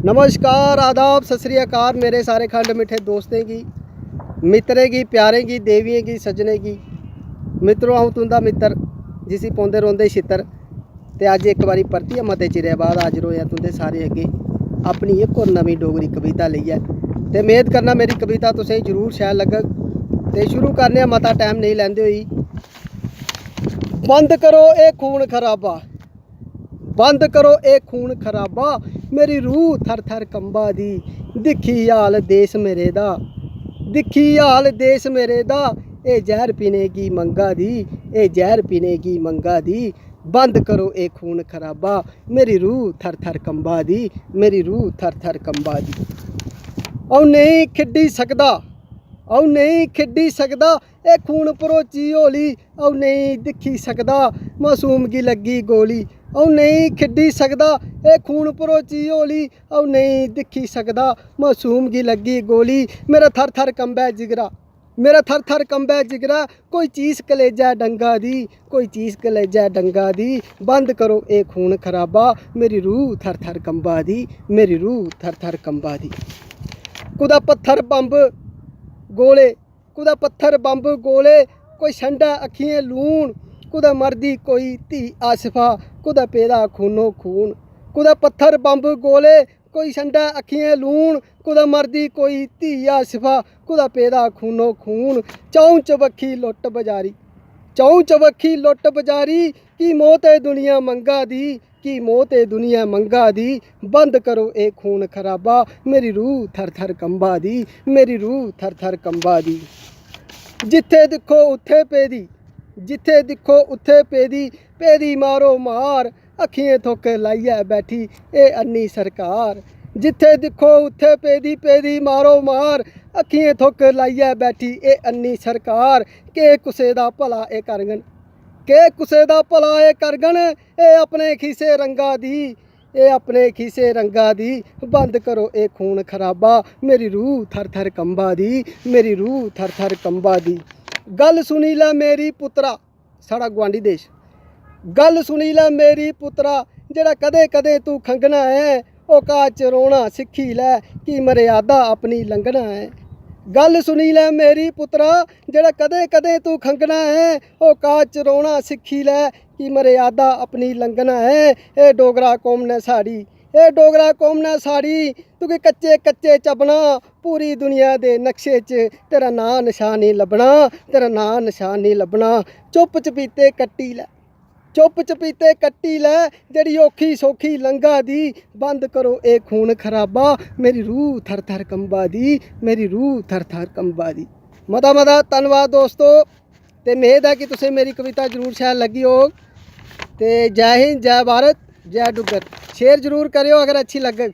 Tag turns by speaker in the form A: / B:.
A: नमस्कार, आदाब, सत श्री अकाल मेरे सारे खंड मिठे दोस्तें की, मित्रें की, प्यारें की, देवियों की, सज्जने की। मित्रों, आऊँ तुंदा मित्र जिसी पौंदे रोंदे छित्र ते अज एक बारी परतियै मते चिरे बाद हाजिर होया तुंदे सारे अगे अपनी एक और नवीं डोगरी कविता लेइयै। ते मेद करना मेरी कविता तुसेंगी जरूर शैल लग्गग। ते शुरू करने मता टाइम नहीं लैंदे होई। बंद करो ये खून खराबा, बंद करो ये खून खराबा, मेरी रूह थर थर कंबा दी। दिक्खी हाल देश मेरे दा, दिक्खी हाल देश मेरे दा, ए जहर पीने की मंगा दी, ए जहर पीने की मंगा दी। बंद करो ये खून खराबा, मेरी रूह थर थर कंबा दी, मेरी रूह थर थर कंबा दी। अऊं नहीं खिड्डी सकदा, अऊं नहीं खिड्डी सकदा, ए खून भरोची होली, अऊं नहीं दिक्खी सकदा, मासूम गी लगी गोली। अऊं नहीं खिड्डी सकदा, ए खून भरोची होली, अऊं नहीं दिक्खी सकदा, मासूम गी लगी गोली। मेरा थर थर कंबै जिगरा, मेरा थर थर कंबै जिगरा, कोई चीज़ कलेजा डंगा दी, कोई चीज़ कलेजा डंगा दी। बंद करो ये खून खराबा, मेरी रूह थर थर कंबा दी, मेरी रूह थर थर कंबा दी। कुदा पत्थर बंब गोले, कुदा पत्थर बंब गोले, कोई छंडा अखियें लून, कुदा मरदी कोई धी आसफा, कुदा पेदा खूनो खून। कुदा पत्थर बंब गोले, कोई छंडा अखियें लून, कुदा मरदी कोई धी आसफा, कुदा पेदा खूनो खून। चौं चबक्खी लुट्ट बजारी, चौं चबक्खी लुट्ट बजारी, की मौत है दुनिया मंगा दी, की मौत है दुनिया मंगा दी। बंद करो ये खून खराबा, मेरी रूह थर थर कंबा दी, मेरी रूह थर थर कंबा दी। जिथे दिखो उत्थे पेदी, जिथे दिखो उत्थे पेदी, पेदी मारो मार, अखियें थुक लाइयै बैठी ए अन्नी सरकार। जिथे दिखो उत्थे पेदी, पेदी मारो मार, अखियें थुक लाइयै बैठी ए अन्नी सरकार। के कुसै दा भला ए करगन, के कुसै दा भला ए करगन, ए अपने खीसे रंगा दी, ए अपने खीसे रंगा दी। बंद करो ये खून खराबा, मेरी रूह थर थर कंबा दी, मेरी रूह थर थर कंबा दी। गल सुनी लै मेरी पुत्रा, साढ़ा गुआंढी देश, गल सुनी लै मेरी पुत्रा, जेड़ा कदे कदे तू खंगना है, औकात च रोना सिक्खी लै, कि मर्यादा अपनी लंघना है। गल सुनी लै मेरी पुत्रा, जेड़ा कदे कदे तू खंगना है, औकात च रोना सिक्खी लै, कि मर्यादा अपनी लंघना है। ए डोगरा कौम ने साड़ी, ए डोगरा कौम ने साड़ी, तुगी कच्चे कच्चे चबना, पूरी दुनिया दे नक्शे च तेरा नां निशान नहीं लब्भना, तेरा नां निशान नहीं लब्भना। चुप चपीते कट्टी लै, चुप चपीते कट्टी लै, जेड़ी औखी सौखी लंघा दी। बंद करो ये खून खराबा, मेरी रूह थर थर कंबा दी, मेरी रूह थर थर कंबा दी। मता मता धन्नवाद दोस्तों, ते मेद है कि तुसें मेरी कविता जरूर शैल लगी होग। ते जय हिंद, जय भारत, जय डुग्गर। शेयर जरूर करियो अगर अच्छी लगे।